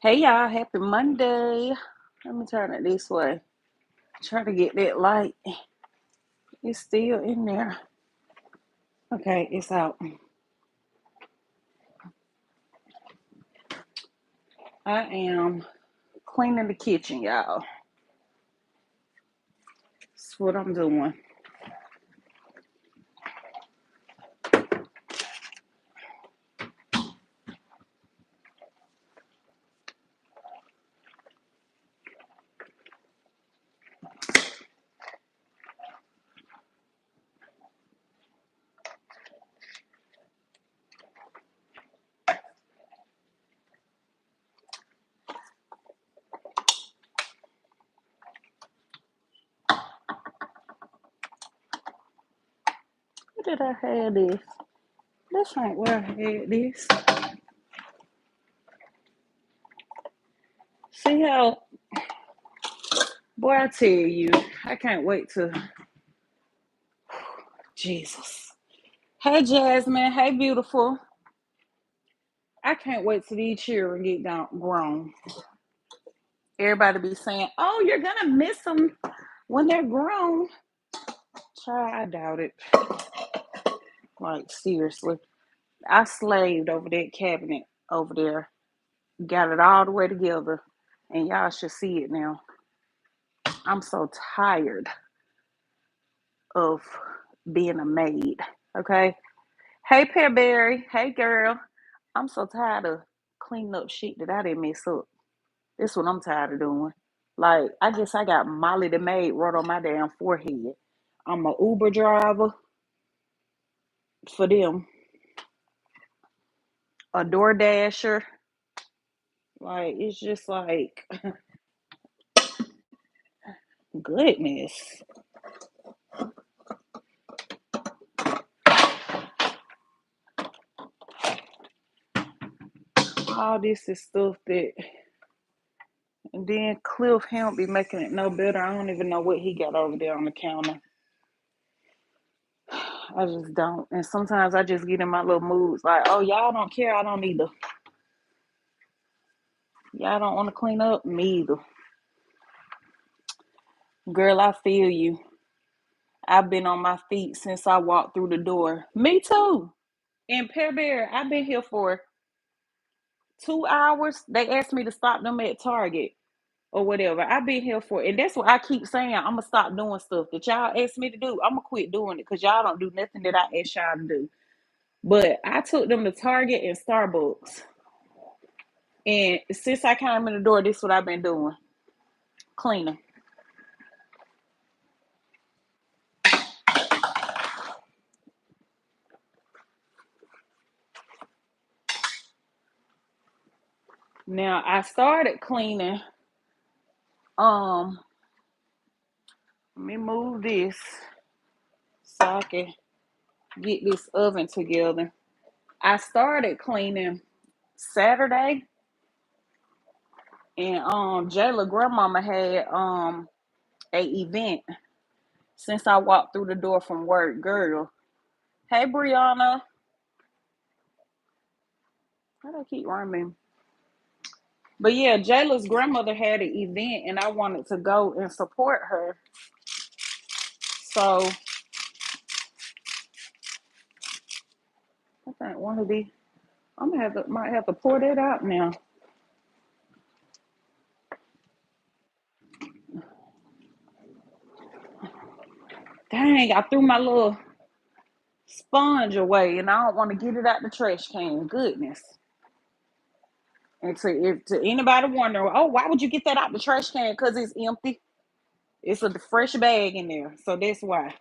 Hey y'all, happy Monday. Let me turn it this way. Try to get that light. It's still in there. Okay, it's out. I am cleaning the kitchen, y'all. That's what I'm doing. Where did I have this? This ain't where I had this. See how, boy, I tell you, I can't wait to, Jesus. Hey, Jasmine. Hey, beautiful. I can't wait till these children get grown. Everybody be saying, oh, you're going to miss them when they're grown. Try, I doubt it. Like, seriously. I slaved over that cabinet over there, got it all the way together, and y'all should see it now. I'm so tired of being a maid, okay? Hey, Pearberry. Hey, girl. I'm so tired of cleaning up shit that I didn't mess up. This is what I'm tired of doing. Like, I guess I got Molly the maid right on my damn forehead. I'm a Uber driver for them, a door dasher. Like, it's just like, goodness. All this is stuff that, and then Cliff, he don't be making it no better. I don't even know what he got over there on the counter. I just don't. And sometimes I just get in my little moods like, oh, y'all don't care. I don't either. Y'all don't want to clean up? Me either. Girl, I feel you. I've been on my feet since I walked through the door. Me too. And Pear Bear, I've been here for 2 hours. They asked me to stop them at Target or whatever. I've been here for, and that's what I keep saying. I'm gonna stop doing stuff that y'all ask me to do. I'm gonna quit doing it because y'all don't do nothing that I ask y'all to do. But I took them to Target and Starbucks, and since I came in the door, this is what I've been doing: cleaning. Now I started cleaning. Um, Let me move this so I can get this oven together. I started cleaning Saturday, and Jayla grandmama had a event since I walked through the door from work. Girl, hey Brianna, how do I keep rhyming? But yeah, Jayla's grandmother had an event, and I wanted to go and support her. So I think one of these, might have to pour that out now. Dang, I threw my little sponge away, and I don't want to get it out the trash can. Goodness. And to anybody wondering, oh, why would you get that out the trash can? Because it's empty. It's a fresh bag in there, so that's why.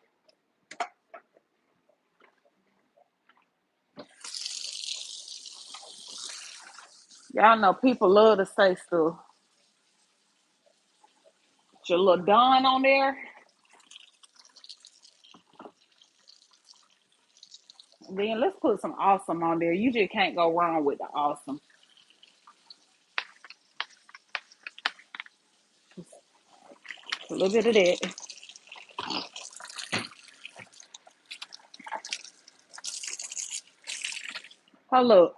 Y'all know people love to say stuff. Put your little Dawn on there. Then let's put some awesome on there. You just can't go wrong with the awesome. A little bit of that. Oh look,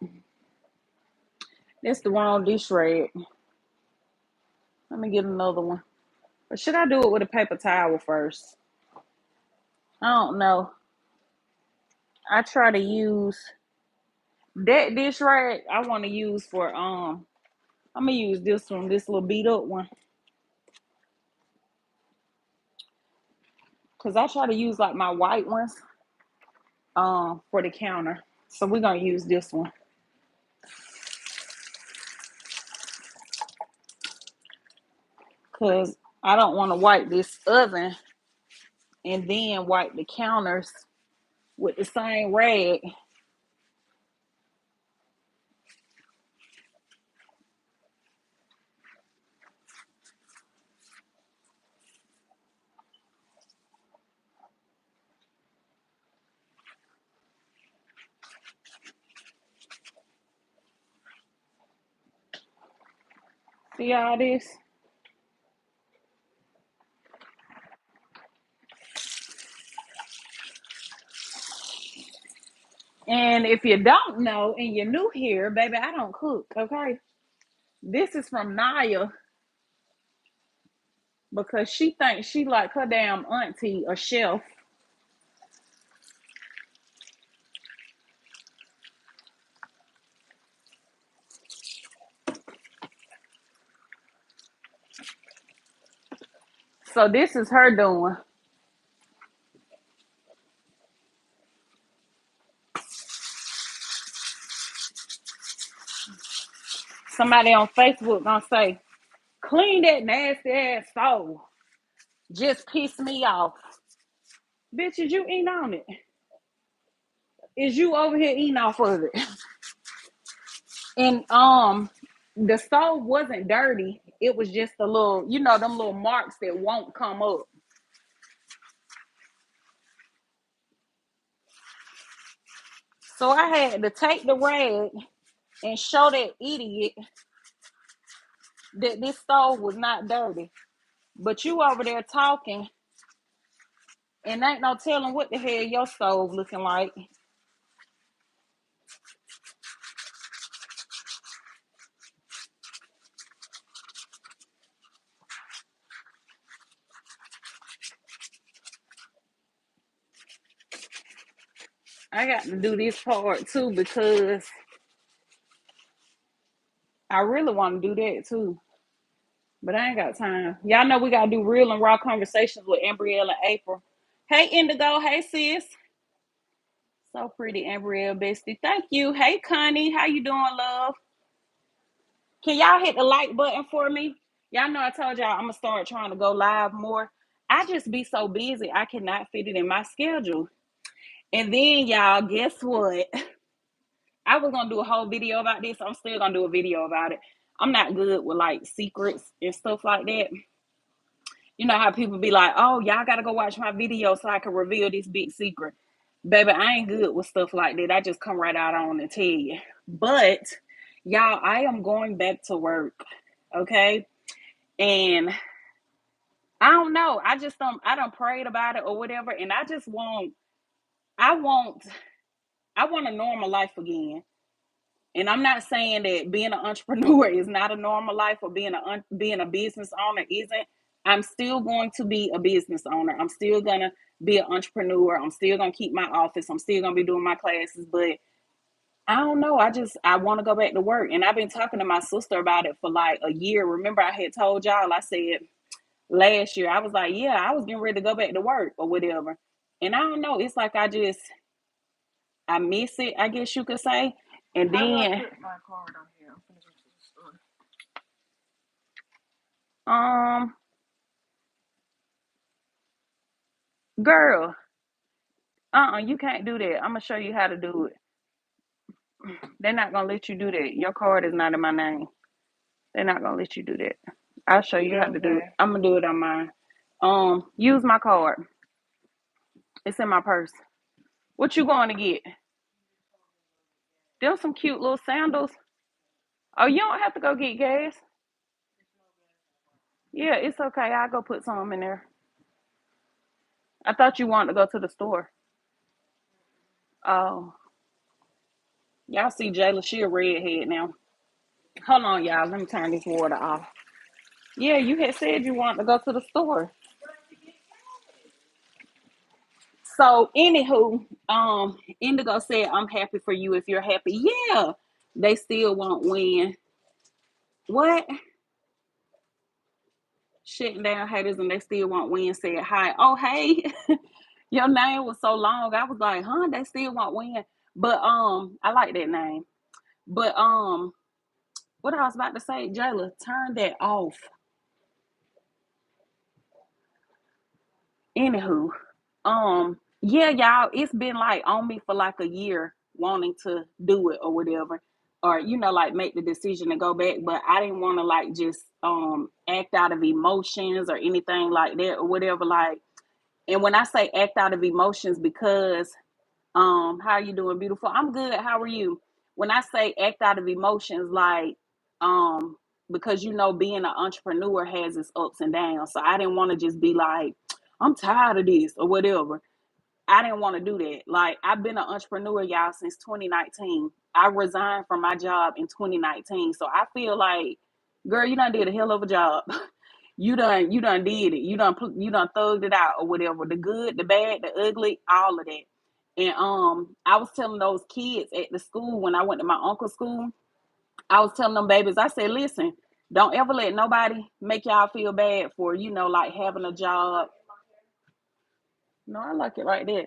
That's the wrong dish rag. Let me get another one. Or should I do it with a paper towel first? I don't know. I try to use that dish rag. I want to use for I'm gonna use this one, this little beat up one, cause I try to use like my white ones for the counter. So we're gonna use this one, cause I don't want to wipe this oven and then wipe the counters with the same rag. See all this? And if you don't know and you're new here, baby, I don't cook, okay? This is from Naya because she thinks she like her damn auntie, a chef. So this is her doing. Somebody on Facebook gonna say, clean that nasty ass stove. Just piss me off. Bitch, is you eating on it? Is you over here eating off of it? And the stove wasn't dirty. It was just a little, them little marks that won't come up. So I had to take the rag and show that idiot that this stove was not dirty. But you over there talking and ain't no telling what the hell your stove looking like. I got to do this part too because I really want to do that too. But I ain't got time. Y'all know we gotta do real and raw conversations with Ambrielle and April. Hey Indigo, hey sis. So pretty, Ambrielle bestie. Thank you. Hey Connie, how you doing, love? Can y'all hit the like button for me? Y'all know I told y'all I'm gonna start trying to go live more. I just be so busy, I cannot fit it in my schedule. And then y'all, guess what? I was gonna do a whole video about this. I'm still gonna do a video about it. I'm not good with like secrets and stuff like that. You know how people be like, oh, y'all gotta go watch my video so I can reveal this big secret. Baby, I ain't good with stuff like that. I just come right out on and tell you. But y'all, I am going back to work. Okay. And I don't know. I don't prayed about it or whatever. And I want I want a normal life again. And I'm not saying that being an entrepreneur is not a normal life or being a business owner isn't. I'm still going to be a business owner. I'm still gonna be an entrepreneur. I'm still gonna keep my office. I'm still gonna be doing my classes. But I don't know. I want to go back to work. And I've been talking to my sister about it for like a year. Remember, I had told y'all, I said last year, I was like, yeah, I was getting ready to go back to work or whatever. And I don't know. It's like I miss it, I guess you could say. And How do I then put my card on here? I'm gonna go to the store. um girl, you can't do that. I'm gonna show you how to do it. They're not gonna let you do that. Your card is not in my name. They're not gonna let you do that. I'll show you how to do it. Okay. I'm gonna do it on mine. Use my card. It's in my purse. What you going to get? Them some cute little sandals. Oh, you don't have to go get gas. Yeah, it's okay. I'll go put some in there. I thought you wanted to go to the store. Oh, y'all see Jayla? She a redhead now. Hold on, y'all. Let me turn this water off. Yeah, you had said you wanted to go to the store. So, anywho, Indigo said, "I'm happy for you if you're happy." Yeah, they still won't win. What? Shutting down haters and they still won't win. Said hi. Oh, hey, your name was so long. I was like, huh? They still won't win. But I like that name. But what I was about to say, Jayla, turn that off. Anywho, yeah, y'all, it's been like on me for like a year wanting to do it or whatever, or like make the decision to go back, but I didn't want to like just act out of emotions or anything like that or whatever. Like, and when I say act out of emotions, because how are you doing, beautiful? I'm good. How are you? When I say act out of emotions, like, um, because being an entrepreneur has its ups and downs. So I didn't want to just be like, I'm tired of this or whatever. I didn't want to do that. Like, I've been an entrepreneur, y'all, since 2019. I resigned from my job in 2019. So I feel like, girl, you done did a hell of a job. You done did it. You done thugged it out or whatever. The good, the bad, the ugly, all of that. And I was telling those kids at the school when I went to my uncle's school, I was telling them babies, I said, listen, don't ever let nobody make y'all feel bad for, like having a job. No, I like it right there.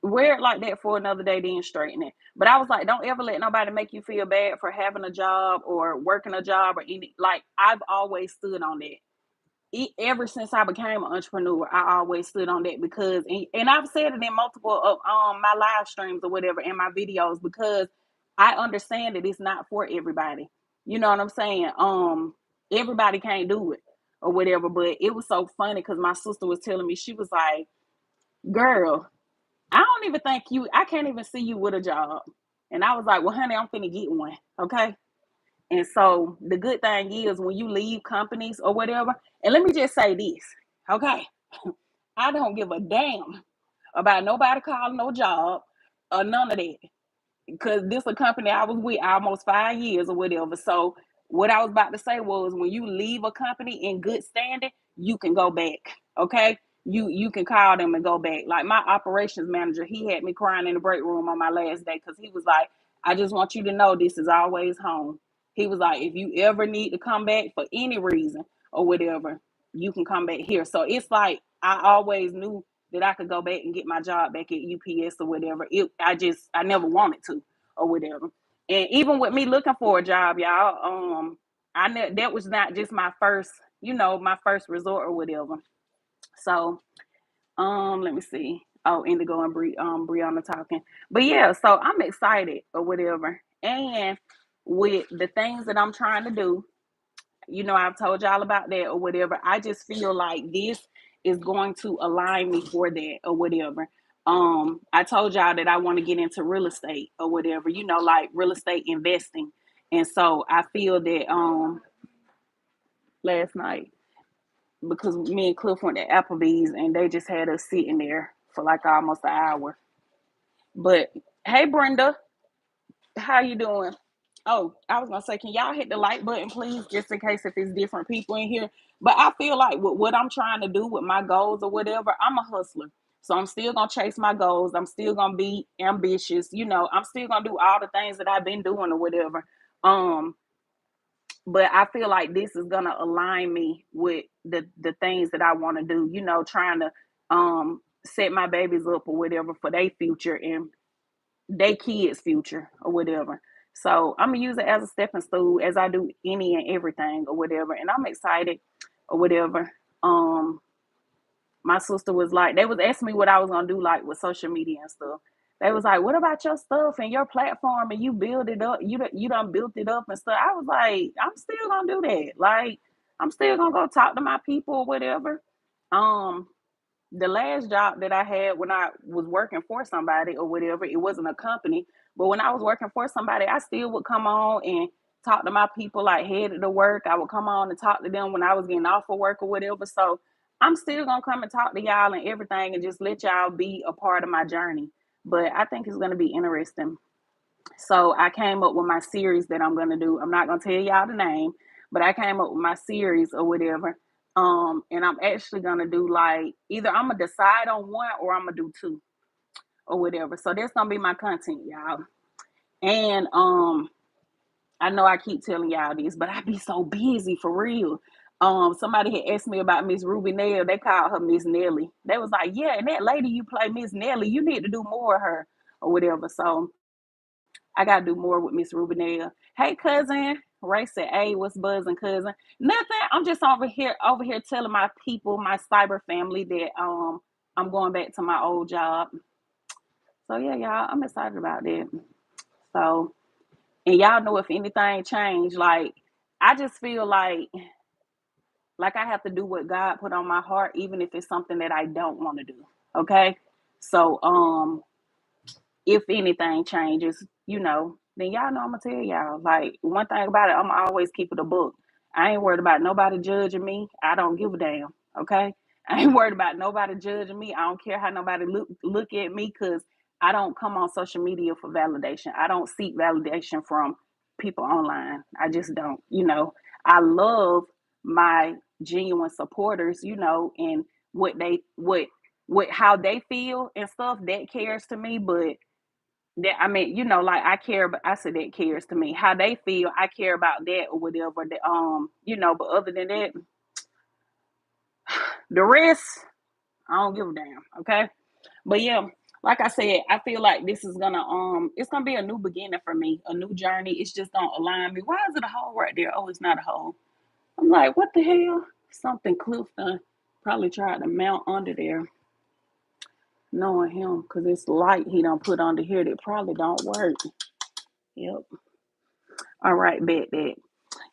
Wear it like that for another day, then straighten it. But I was like, don't ever let nobody make you feel bad for having a job or working a job or any. Like, I've always stood on that. Ever since I became an entrepreneur, I always stood on that because, and I've said it in multiple of my live streams or whatever in my videos, because I understand that it's not for everybody. You know what I'm saying? Everybody can't do it or whatever. But it was so funny because my sister was telling me, she was like, "Girl, I don't even think I can't even see you with a job." And I was like, "Well, honey, I'm finna get one, okay?" And so the good thing is when you leave companies or whatever, and let me just say this, okay? I don't give a damn about nobody calling no job or none of that, because this is a company I was with almost 5 years or whatever. So what I was about to say was, when you leave a company in good standing, you can go back. Okay. You can call them and go back. Like my operations manager, he had me crying in the break room on my last day because he was like, I just want you to know this is always home. He was like, if you ever need to come back for any reason or whatever, you can come back here. So it's like I always knew that I could go back and get my job back at UPS or whatever. I never wanted to or whatever. And even with me looking for a job, y'all, that was not just my first, my first resort or whatever. So let me see. Oh, Indigo and Brianna talking. But yeah, so I'm excited or whatever. And with the things that I'm trying to do, I've told y'all about that or whatever. I just feel like this is going to align me for that or whatever. I told y'all that I want to get into real estate or whatever, like real estate investing. And so I feel that last night, because me and Cliff went to Applebee's and they just had us sitting there for like almost an hour. But hey, Brenda, how you doing? Oh, I was gonna say, can y'all hit the like button, please, just in case if it's different people in here. But I feel like with what I'm trying to do with my goals or whatever, I'm a hustler. So I'm still gonna chase my goals. I'm still gonna be ambitious. I'm still gonna do all the things that I've been doing or whatever. Um, but I feel like this is gonna align me with the things that I want to do. Trying to set my babies up or whatever for their future and they kids' future or whatever. So I'm gonna use it as a stepping stool as I do any and everything or whatever. And I'm excited or whatever. Um, my sister was like, they was asking me what I was gonna do like with social media and stuff. They was like, what about your stuff and your platform and you build it up, you done built it up and stuff. I was like, I'm still gonna do that. Like, I'm still gonna go talk to my people or whatever. Um, the last job that I had when I was working for somebody or whatever, it wasn't a company, but when I was working for somebody, I still would come on and talk to my people like headed to work. I would come on and talk to them when I was getting off of work or whatever. So I'm still gonna come and talk to y'all and everything and just let y'all be a part of my journey. But I think it's gonna be interesting. So I came up with my series that I'm gonna do. I'm not gonna tell y'all the name, but I came up with my series or whatever. And I'm actually gonna do like either I'm gonna decide on one or I'm gonna do two or whatever. So that's gonna be my content, y'all. And I know I keep telling y'all this, but I be so busy for real. Somebody had asked me about Miss Ruby Nail. They called her Miss Nelly. They was like, yeah, and that lady you play, Miss Nelly, you need to do more of her or whatever. So I gotta do more with Miss Rubenell. Hey cousin. Ray said, hey, what's buzzing, cousin? Nothing. I'm just over here telling my people, my cyber family, that I'm going back to my old job. So yeah, y'all, I'm excited about that. So, and y'all know if anything changed, like I just feel like I have to do what God put on my heart, even if it's something that I don't want to do. Okay. So if anything changes, then y'all know I'm gonna tell y'all. Like one thing about it, I'm always keep it a book. I ain't worried about nobody judging me. I don't give a damn. Okay, I ain't worried about nobody judging me. I don't care how nobody look at me because I don't come on social media for validation. I don't seek validation from people online. I just don't. I love my genuine supporters. And what how they feel and stuff that cares to me, but that I mean, like I care, but I said that cares to me. How they feel, I care about that or whatever. But other than that, the rest, I don't give a damn. Okay. But yeah, like I said, I feel like this is gonna it's gonna be a new beginning for me, a new journey. It's just gonna align me. Why is it a hole right there? Oh, it's not a hole. I'm like, what the hell? Something Clifton probably tried to mount under there, knowing him, because it's light he don't put under here that probably don't work. Yep. All right, bet that.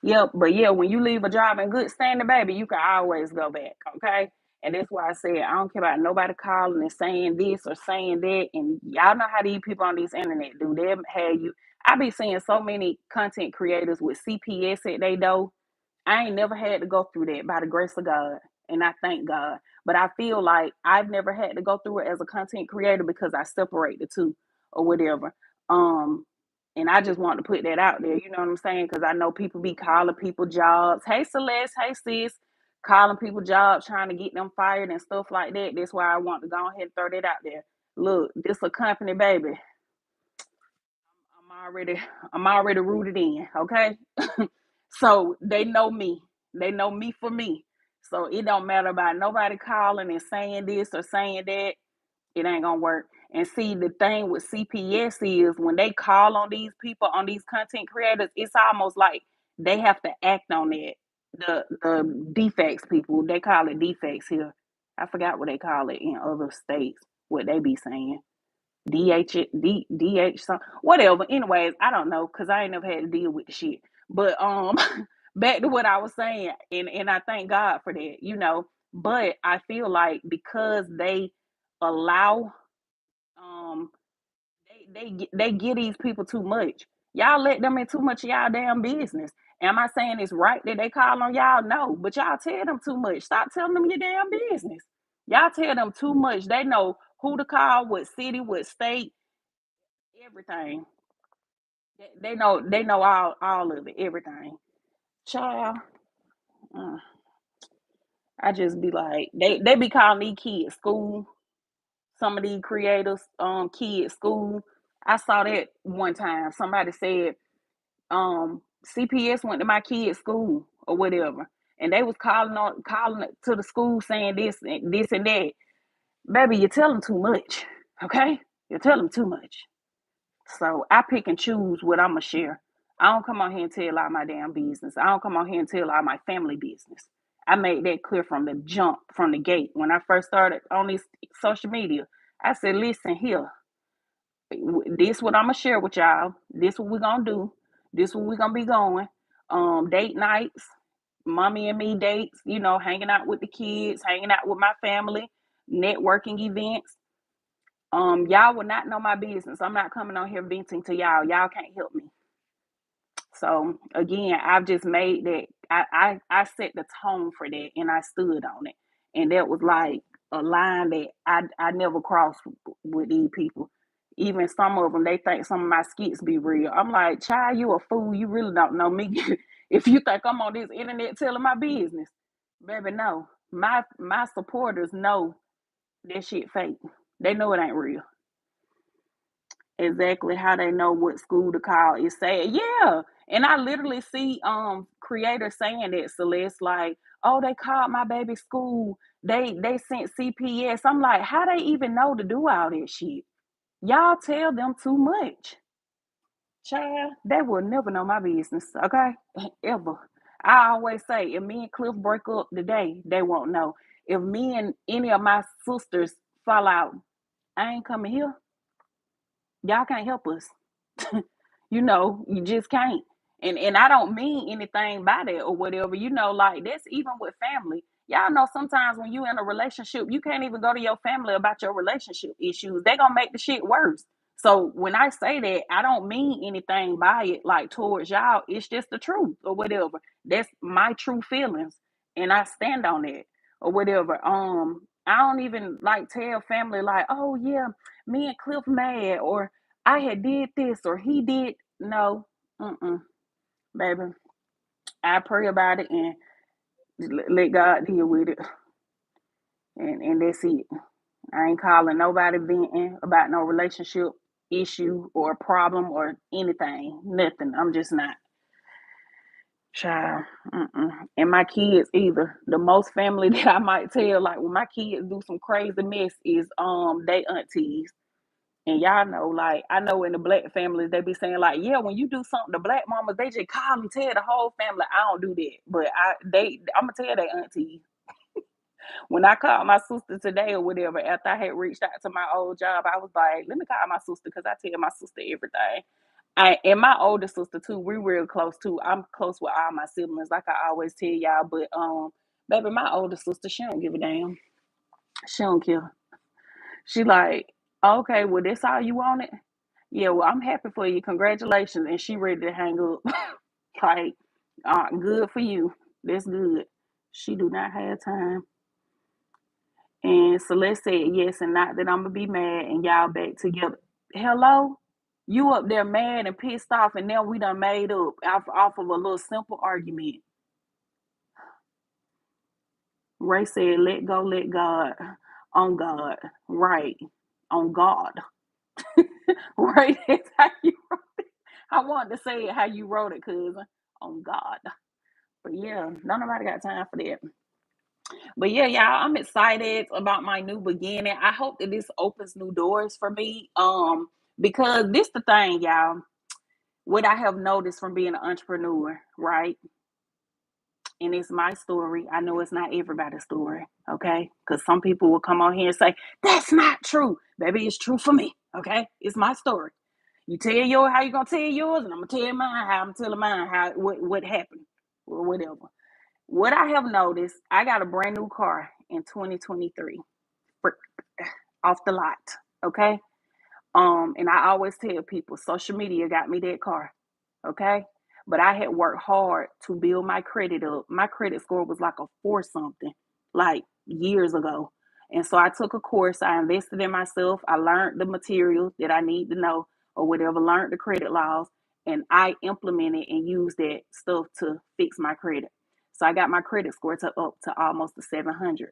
Yep, but yeah, when you leave a job in good standing, baby, you can always go back, okay? And that's why I said I don't care about nobody calling and saying this or saying that. And y'all know how these people on this internet do. They have you. I be seeing so many content creators with CPS at they door. I ain't never had to go through that by the grace of God. And I thank God. But I feel like I've never had to go through it as a content creator because I separate the two or whatever. Um, and I just want to put that out there, you know what I'm saying? Because I know people be calling people jobs. Hey Celeste, hey sis, calling people jobs, trying to get them fired and stuff like that. That's why I want to go ahead and throw that out there. Look, this a company, baby. I'm already I'm already rooted in, okay? So they know me. They know me for me. So it don't matter about nobody calling and saying this or saying that. It ain't gonna work. And see, the thing with CPS is when they call on these people, on these content creators, it's almost like they have to act on it. The defects people, they call it defects here. I forgot what they call it in other states. What they be saying. DH something whatever. Anyways, I don't know because I ain't never had to deal with the shit. But back to what I was saying, and I thank God for that. But I feel like because they allow um they give these people too much. Y'all let them in too much of y'all damn business. Am I saying it's right that they call on y'all? No, but y'all tell them too much. Stop telling them your damn business. Y'all tell them too much. They know who to call, what city, what state, everything. They know all of it, everything. Child, uh, I just be like they be calling these kids school. Some of these creators, kids school. I saw that one time. Somebody said, CPS went to my kid's school or whatever, and they was calling to the school saying this and that. Baby, you tell them too much. Okay, you tell them too much. So I pick and choose what I'm gonna share. I don't come on here and tell all my damn business. I don't come on here and tell all my family business. I made that clear from the jump, from the gate. When I first started on this social media, I said, listen here, this what I'm gonna share with y'all. This what we're gonna do. This what we're gonna be going. Date nights, mommy and me dates, hanging out with the kids, hanging out with my family, networking events. Y'all will not know my business. I'm not coming on here venting to y'all. Y'all can't help me. So again, I've just made that I set the tone for that and I stood on it. And that was like a line that I never crossed with these people. Even some of them, they think some of my skits be real. I'm like, child, you a fool. You really don't know me. If you think I'm on this internet telling my business, baby, no. My supporters know that shit fake. They know it ain't real. Exactly how they know what school to call is sad. Yeah. And I literally see creators saying that, Celeste, like, oh, they called my baby school. They sent CPS. I'm like, how they even know to do all that shit? Y'all tell them too much. Child, they will never know my business, okay? Ever. I always say, if me and Cliff break up today, they won't know. If me and any of my sisters fall out, I ain't coming here. Y'all can't help us. You just can't. And I don't mean anything by that or whatever. Like that's even with family. Y'all know sometimes when you in a relationship, you can't even go to your family about your relationship issues. They gonna make the shit worse. So when I say that, I don't mean anything by it like towards y'all. It's just the truth or whatever. That's my true feelings. And I stand on it or whatever. I don't even like tell family like, oh yeah, me and Cliff mad or I had did this or he did. No, baby. I pray about it and let God deal with it, and that's it. I ain't calling nobody venting about no relationship issue or problem or anything. Nothing. I'm just not. Child, and my kids either. The most family that I might tell, like when my kids do some crazy mess, is they aunties. And y'all know, like, I know in the black families, they be saying, like, yeah, when you do something, the black mamas, they just call and tell the whole family. I don't do that. But I'm going to tell their auntie. When I called my sister today or whatever, after I had reached out to my old job, I was like, let me call my sister because I tell my sister everything. And my older sister, too, we're real close, too. I'm close with all my siblings, like I always tell y'all. But, baby, my older sister, she don't give a damn. She don't care. She like, okay, well, that's all you wanted? Yeah, well, I'm happy for you. Congratulations. And she ready to hang up. Like, good for you. That's good. She do not have time. And Celeste said yes, and not that I'm gonna be mad and y'all back together. Hello? You up there mad and pissed off, and now we done made up off of a little simple argument. Ray said, let go, let God. On God. Right. On God. Right. That's how you wrote it. I wanted to say it how you wrote it, cousin. On God. But yeah, nobody got time for that. But yeah, y'all, I'm excited about my new beginning. I hope that this opens new doors for me. Because this the thing, y'all. What I have noticed from being an entrepreneur, right? And it's my story. I know it's not everybody's story, okay? Because some people will come on here and say, that's not true. Baby, it's true for me, okay? It's my story. You tell yours how you gonna tell yours, and I'm gonna tell mine how I'm telling mine how what happened or whatever. What I have noticed, I got a brand new car in 2023 for, off the lot, okay? And I always tell people social media got me that car, okay? But I had worked hard to build my credit up. My credit score was like a four something, like years ago. And so I took a course, I invested in myself, I learned the materials that I need to know or whatever, learned the credit laws, and I implemented and used that stuff to fix my credit. So I got my credit score up to almost a 700.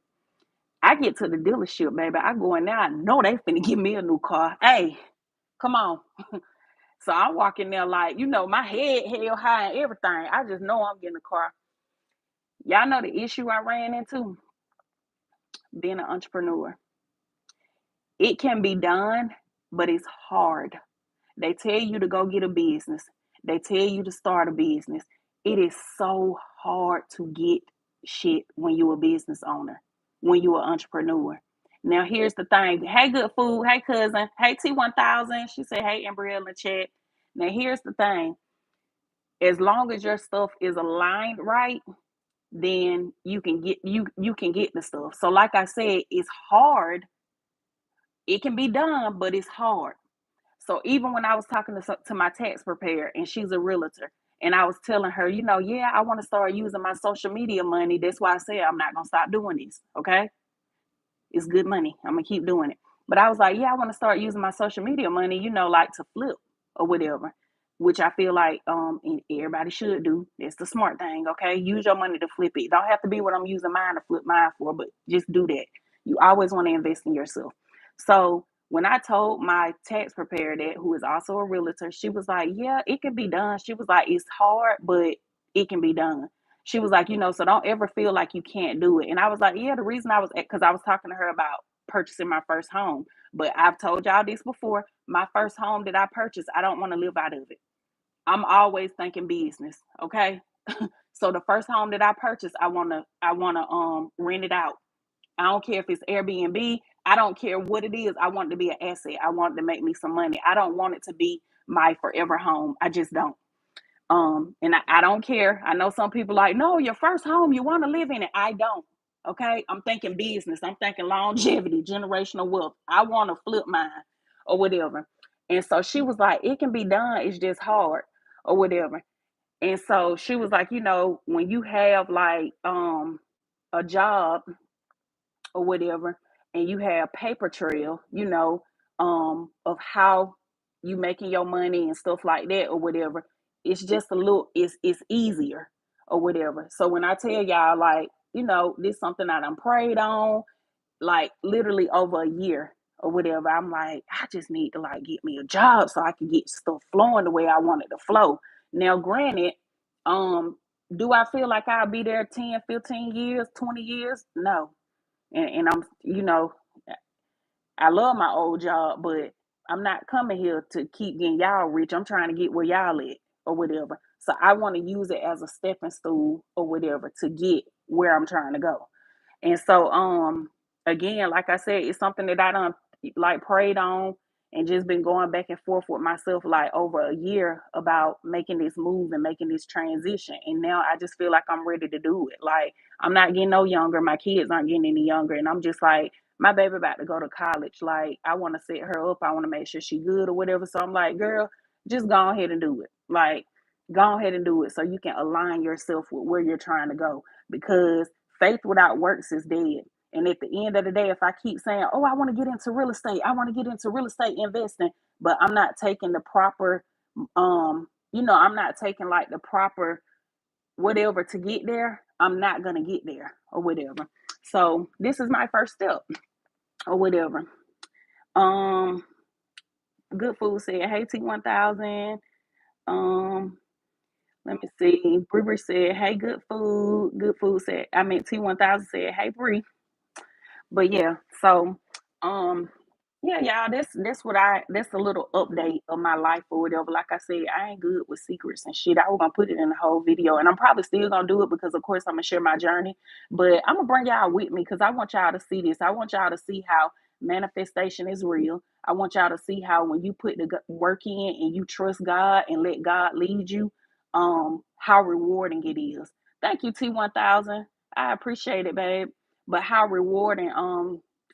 I get to the dealership, baby. I go in there, I know they finna give me a new car. Hey, come on. So I'm walking there like, my head held high and everything. I just know I'm getting a car. Y'all know the issue I ran into being an entrepreneur. It can be done, but it's hard. They tell you to go get a business. They tell you to start a business. It is so hard to get shit when you're a business owner, when you're an entrepreneur. Now, here's the thing. Hey, good food. Hey, cousin. Hey, T1000. She said, hey, Embrielle in the chat. Now, here's the thing. As long as your stuff is aligned right, then you can get the stuff. So, like I said, it's hard. It can be done, but it's hard. So even when I was talking to my tax preparer, and she's a realtor, and I was telling her, yeah, I want to start using my social media money. That's why I said I'm not gonna stop doing this. Okay, it's good money. I'm gonna keep doing it. But I was like, yeah, I want to start using my social media money, like to flip or whatever, which I feel like everybody should do. It's the smart thing, okay? Use your money to flip it. Don't have to be what I'm using mine to flip mine for, but just do that. You always want to invest in yourself. So when I told my tax preparer that, who is also a realtor, she was like, yeah, it can be done. She was like, it's hard, but it can be done. She was like, so don't ever feel like you can't do it. And I was like, yeah, the reason I was, because I was talking to her about purchasing my first home. But I've told y'all this before. My first home that I purchased, I don't want to live out of it. I'm always thinking business, okay? So the first home that I purchased, I wanna rent it out. I don't care if it's Airbnb. I don't care what it is. I want it to be an asset. I want it to make me some money. I don't want it to be my forever home. I just don't. And I don't care. I know some people like, no, your first home, you want to live in it. I don't. Okay. I'm thinking business. I'm thinking longevity, generational wealth. I want to flip mine or whatever. And so she was like, it can be done. It's just hard or whatever. And so she was like, when you have like a job or whatever, and you have paper trail, of how you making your money and stuff like that or whatever, it's just a little, it's easier or whatever. So when I tell y'all, like, this is something that I'm prayed on, like literally over a year or whatever, I'm like, I just need to like get me a job so I can get stuff flowing the way I want it to flow. Now, granted, um, do I feel like I'll be there 10, 15 years, 20 years? No. And I'm, I love my old job, but I'm not coming here to keep getting y'all rich. I'm trying to get where y'all at or whatever. So I want to use it as a stepping stool or whatever to get where I'm trying to go. And so, again, like I said, it's something that I done like prayed on and just been going back and forth with myself like over a year about making this move and making this transition. And now I just feel like I'm ready to do it. Like I'm not getting no younger. My kids aren't getting any younger. And I'm just like, my baby about to go to college. Like I want to set her up. I want to make sure she good or whatever. So I'm like, girl, just go ahead and do it. Like, go ahead and do it so you can align yourself with where you're trying to go. Because faith without works is dead. And at the end of the day, if I keep saying, oh, I want to get into real estate, I want to get into real estate investing, but I'm not taking the proper, I'm not taking like the proper whatever to get there, I'm not going to get there or whatever. So this is my first step or whatever. Um, Good Food said, hey, T1000. Um, Let me see. Bree said, hey, good food. Good food said, T1000 said, hey, Bree. But yeah, so um yeah, y'all, that's a little update of my life or whatever. Like I said, I ain't good with secrets and shit. I was gonna put it in the whole video, and I'm probably still gonna do it because of course I'm gonna share my journey. But I'm gonna bring y'all with me because I want y'all to see this. I want y'all to see how manifestation is real. I want y'all to see how when you put the work in and you trust God and let God lead you, how rewarding it is. Thank you, T1000. I appreciate it, babe. But how rewarding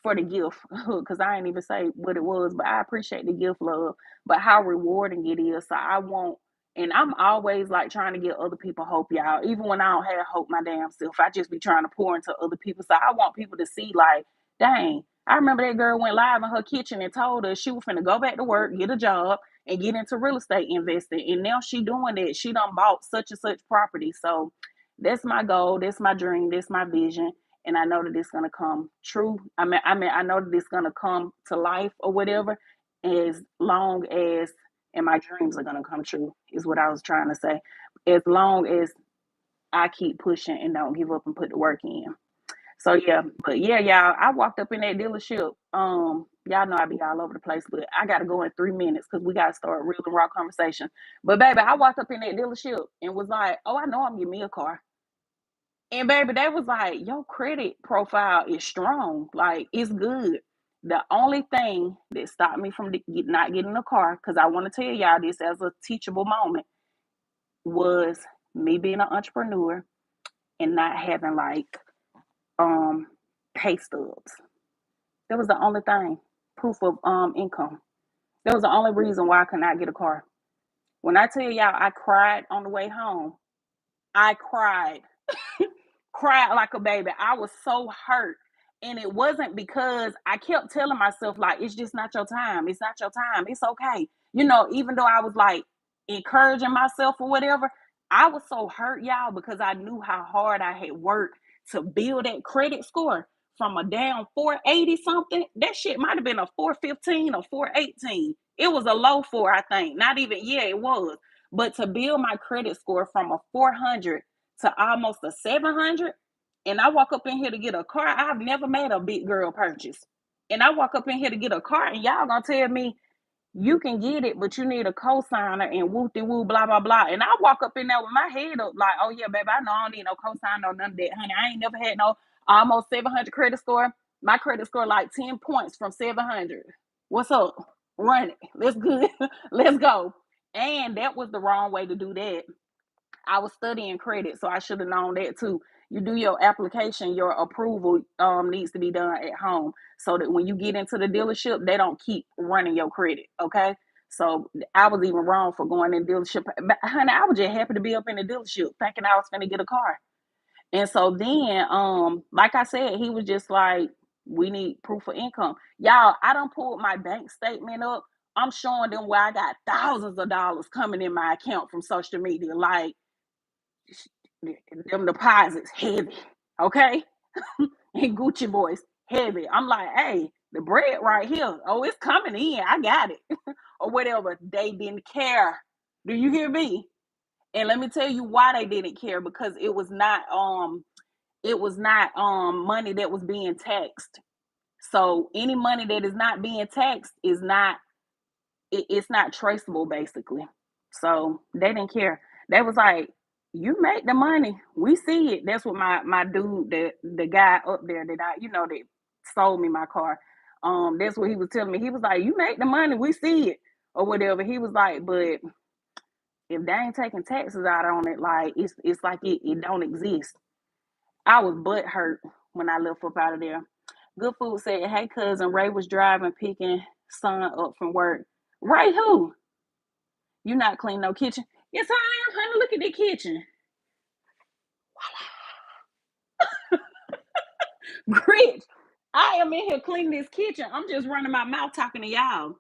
for the gift, because I ain't even say what it was, but I appreciate the gift, love. But how rewarding it is. So I want, and I'm always like trying to give other people hope, y'all. Even when I don't have hope my damn self, I just be trying to pour into other people. So I want people to see, like, dang, I remember that girl went live in her kitchen and told us she was finna go back to work, get a job, and get into real estate investing. And now she doing that. She done bought such and such property. So that's my goal. That's my dream. That's my vision. And I know that it's gonna come true. I know that it's gonna come to life or whatever, as long as, and my dreams are gonna come true, is what I was trying to say. As long as I keep pushing and don't give up and put the work in. So yeah, but yeah, y'all, I walked up in that dealership. Y'all know I be all over the place, but I gotta go in 3 minutes because we gotta start a real and raw conversation. But baby, I walked up in that dealership and was like, oh, I know I'm getting me a car. And baby, they was like, your credit profile is strong. Like, it's good. The only thing that stopped me from not getting a car, because I want to tell y'all this as a teachable moment, was me being an entrepreneur and not having like um pay stubs. That was the only thing. Proof of income. That was the only reason why I could not get a car. When I tell y'all I cried on the way home, I cried. Cried like a baby. I was so hurt. And it wasn't because I kept telling myself, like, it's just not your time. It's not your time. It's okay. Even though I was like encouraging myself or whatever, I was so hurt, y'all, because I knew how hard I had worked to build that credit score from a down 480 something. That shit might have been a 415 or 418. It was a low four, I think. Not even, yeah, it was. But to build my credit score from a 400 to almost a 700, and I walk up in here to get a car. I've never made a big girl purchase. And I walk up in here to get a car, and y'all gonna tell me you can get it, but you need a cosigner and whoop de woo, blah, blah, blah. And I walk up in there with my head up, like, oh yeah, baby, I know I don't need no cosigner or none of that, honey. I ain't never had no almost 700 credit score. My credit score like 10 points from 700. What's up? Run it. Let's good. Let's go. And that was the wrong way to do that. I was studying credit, so I should have known that too. You do your application, your approval needs to be done at home so that when you get into the dealership, they don't keep running your credit. Okay. So I was even wrong for going in dealership. But honey, I was just happy to be up in the dealership thinking I was gonna get a car. And so then, like I said, he was just like, we need proof of income. Y'all, I done pulled my bank statement up. I'm showing them where I got thousands of dollars coming in my account from social media. Like, them deposits heavy, okay? In Gucci voice, heavy. I'm like, hey, the bread right here. Oh, it's coming in. I got it. Or whatever. They didn't care. Do you hear me? And let me tell you why they didn't care, because it was not money that was being taxed. So any money that is not being taxed is not it's not traceable basically. So they didn't care. They was like, you make the money, we see it. That's what my dude, the guy up there that that sold me my car, that's what he was telling me. He was like, you make the money, we see it, or whatever. He was like, but if they ain't taking taxes out on it, like it's like it don't exist. I was butt hurt when I left up out of there. Good Food said, hey cousin, Ray was driving picking son up from work. Ray who? You not clean no kitchen? Yes, I am, honey. Look at the kitchen. Grit. I am in here cleaning this kitchen. I'm just running my mouth talking to y'all.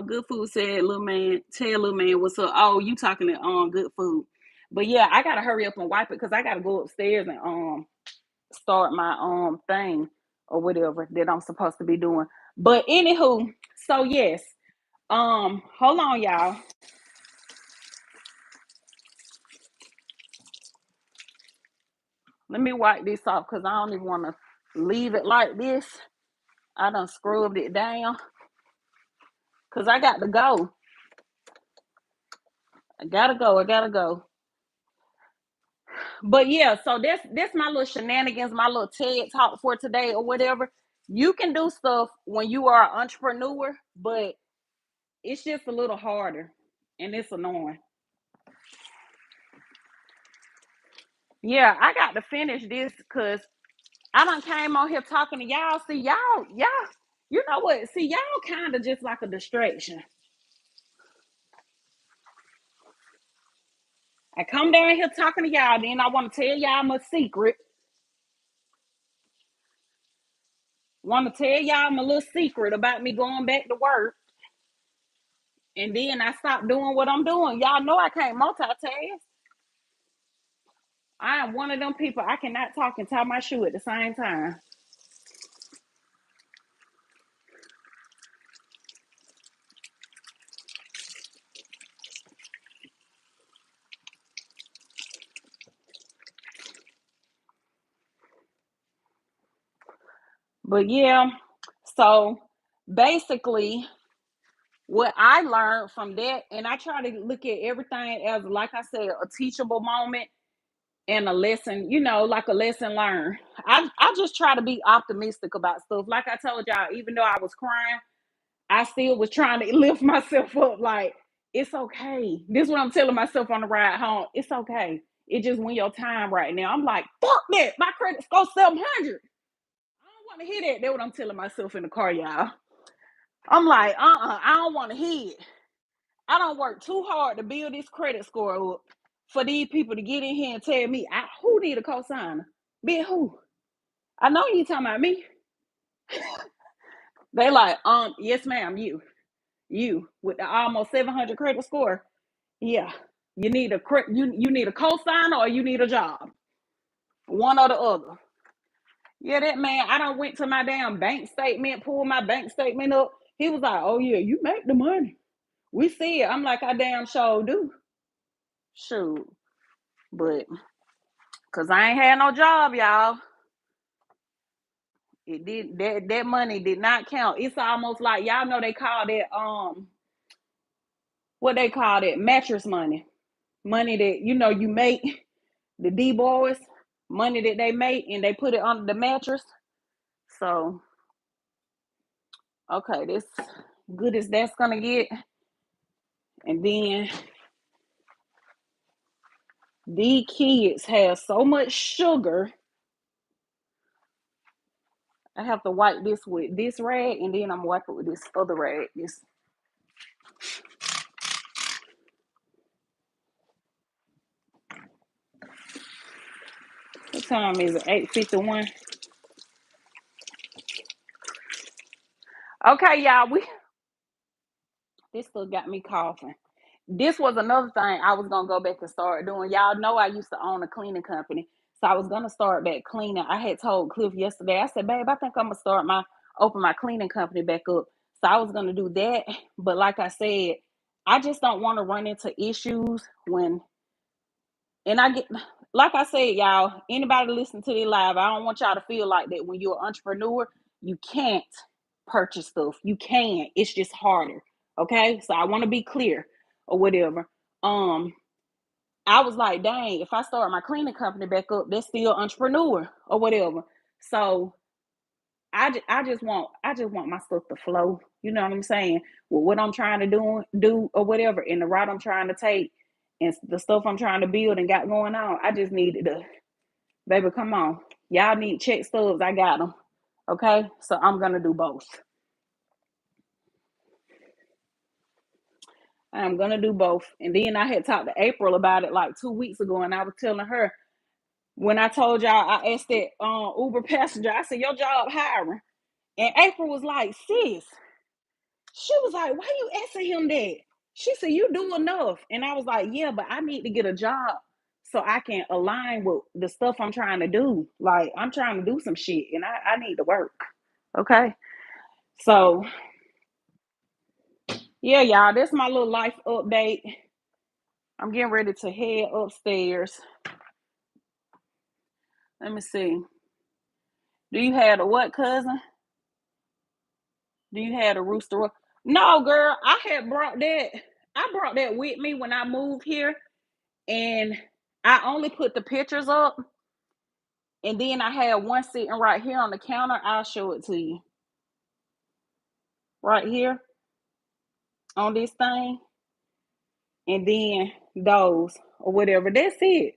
Good Food said, little man, tell little man what's up. Oh, you talking to Good Food. But yeah, I gotta hurry up and wipe it because I gotta go upstairs and start my thing or whatever that I'm supposed to be doing. But anywho, so yes. Hold on, y'all. Let me wipe this off because I don't even want to leave it like this. I done scrubbed it down because I got to go. I gotta go. I gotta go. But yeah, so that's my little shenanigans, my little TED talk for today or whatever. You can do stuff when you are an entrepreneur, but it's just a little harder and it's annoying. Yeah, I got to finish this because I done came on here talking to y'all. See, y'all, you know what? See, y'all kind of just like a distraction. I come down here talking to y'all, then I want to tell y'all my secret. Want to tell y'all my little secret about me going back to work. And then I stop doing what I'm doing. Y'all know I can't multitask. I am one of them people. I cannot talk and tie my shoe at the same time. But yeah, so basically, what I learned from that, and I try to look at everything as, like I said, a teachable moment and a lesson, like a lesson learned. I just try to be optimistic about stuff. Like I told y'all, even though I was crying, I still was trying to lift myself up. Like, it's okay. This is what I'm telling myself on the ride home. It's okay. It just when your time right now. I'm like, fuck that. My credit score 700. I don't want to hear that. That's what I'm telling myself in the car, y'all. I'm like, I don't want to hear it. I don't work too hard to build this credit score up for these people to get in here and tell me who need a cosigner. Be who? I know you talking about me. They like, yes, ma'am, you with the almost 700 credit score. Yeah, you need a you need a cosigner or you need a job, one or the other. Yeah, that man, I don't went to my damn bank statement, pulled my bank statement up. He was like, "Oh yeah, you make the money. We see it." I'm like, "I damn sure do." Shoot, but cause I ain't had no job, y'all. It did that money did not count. It's almost like y'all know they call that what they call that mattress money. Money that you make the D boys money that they make and they put it under the mattress. So okay, this good as that's gonna get. And then these kids have so much sugar. I have to wipe this with this rag and then I'm wiping with this other rag. This what time is it? 8:51. Okay, y'all. This still got me coughing. This was another thing I was gonna go back and start doing. Y'all know I used to own a cleaning company, so I was gonna start back cleaning. I had told Cliff yesterday. I said, "Babe, I think I'm gonna open my cleaning company back up." So I was gonna do that, but like I said, I just don't want to run into issues when and I get like I said, y'all, anybody listen to this live, I don't want y'all to feel like that when you're an entrepreneur, you can't purchase stuff. You can. It's just harder. Okay. So I want to be clear or whatever. Um, I was like, dang, if I start my cleaning company back up, that's still entrepreneur or whatever. So I just want my stuff to flow. You know what I'm saying? With what I'm trying to do or whatever, and the route I'm trying to take, and the stuff I'm trying to build and got going on. I just needed to, baby, come on, y'all need check stubs. I got them. Okay, so I'm gonna do both. I'm gonna do both. And then I had talked to April about it like 2 weeks ago, and I was telling her when I told y'all I asked that Uber passenger, I said your job hiring, and April was like, sis, she was like, why you asking him that? She said, you do enough. And I was like, yeah, but I need to get a job so I can align with the stuff I'm trying to do. Like, I'm trying to do some shit and I need to work. Okay. So, yeah, y'all, that's my little life update. I'm getting ready to head upstairs. Let me see. Do you have a what, cousin? Do you have a rooster? No, girl, I brought that with me when I moved here. And I only put the pictures up, and then I had one sitting right here on the counter. I'll show it to you right here on this thing, and then those or whatever. That's it.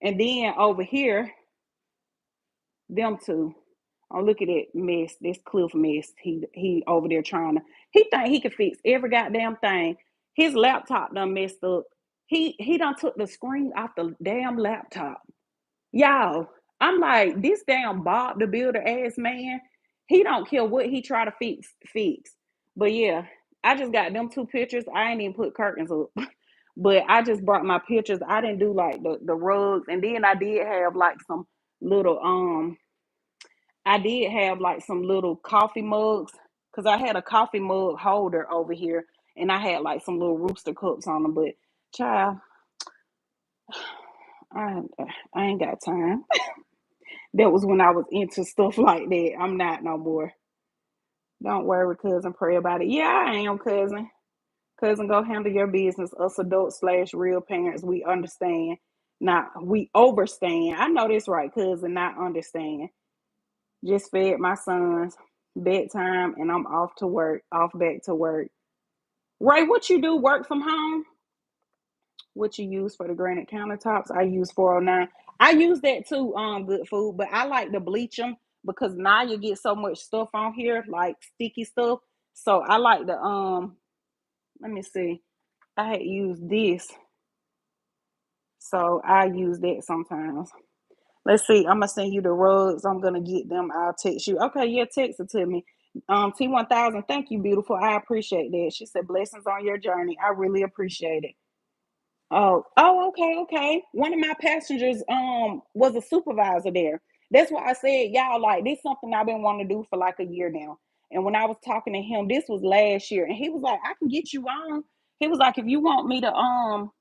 And then over here, them two. Oh, look at that mess. This Cliff mess. He over there trying to. He think he can fix every goddamn thing. His laptop done messed up. He done took the screen off the damn laptop. Y'all, I'm like, this damn Bob the Builder ass man, he don't care what he try to fix. But yeah, I just got them two pictures. I ain't even put curtains up. But I just brought my pictures. I didn't do like the rugs. And then I did have like some little I did have like some little coffee mugs because I had a coffee mug holder over here and I had like some little rooster cups on them. But child, I I ain't got time. That was when I was into stuff like that. I'm not no more. Don't worry, cousin. Pray about it. Yeah, I am, cousin. Cousin, go handle your business. Us adults slash real parents, we understand. Not we overstand. I know this right, cousin. Not understand. Just fed my sons bedtime, and I'm off to work. Off back to work. Ray, what you do? Work from home? What you use for the granite countertops? I use 409. I use that too, good food, but I like to bleach them because now you get so much stuff on here, like sticky stuff. So I like to let me see. I had used this, so I use that sometimes. Let's see. I'm gonna send you the rugs. I'm gonna get them. I'll text you. Okay, yeah, text it to me. T1000. Thank you, beautiful. I appreciate that. She said blessings on your journey. I really appreciate it. Okay, okay. One of my passengers was a supervisor there. That's why I said, y'all, like this something I've been wanting to do for like a year now. And when I was talking to him, this was last year, and he was like, I can get you on. He was like, if you want me to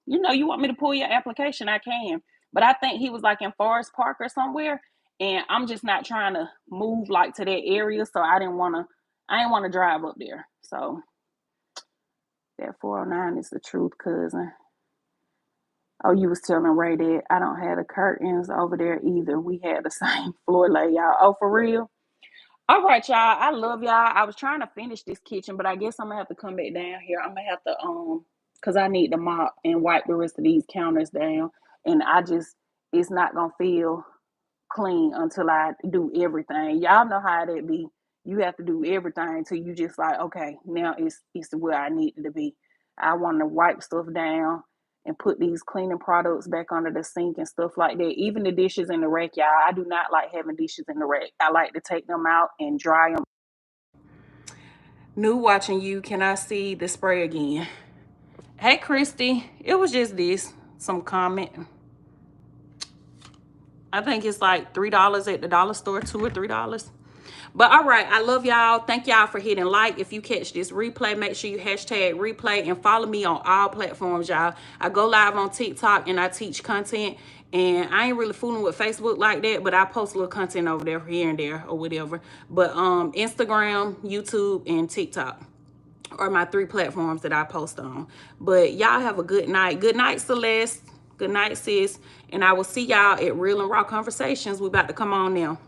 you want me to pull your application, I can. But I think he was like in Forest Park or somewhere, and I'm just not trying to move like to that area. So I didn't want to drive up there. So that 409 is the truth, cousin. Oh, you was telling Ray that I don't have the curtains over there either. We had the same floor layout. Oh, for real? All right, y'all. I love y'all. I was trying to finish this kitchen, but I guess I'm gonna have to come back down here. I'm gonna have to cause I need to mop and wipe the rest of these counters down. And it's not gonna feel clean until I do everything. Y'all know how that be. You have to do everything until you just like, okay, now it's where I need it to be. I want to wipe stuff down and put these cleaning products back under the sink and stuff like that. Even the dishes in the rack, y'all. I do not like having dishes in the rack. I like to take them out and dry them. New watching you. Can I see the spray again? Hey, Christy. It was just this. Some comment. I think it's like $3 at the dollar store, $2 or $3. But all right, I love y'all. Thank y'all for hitting like. If you catch this replay, make sure you hashtag replay and follow me on all platforms, y'all. I go live on TikTok and I teach content. And I ain't really fooling with Facebook like that, but I post a little content over there here and there or whatever. But Instagram, YouTube, and TikTok are my 3 platforms that I post on. But y'all have a good night. Good night, Celeste. Good night, sis. And I will see y'all at Real and Raw Conversations. We about to come on now.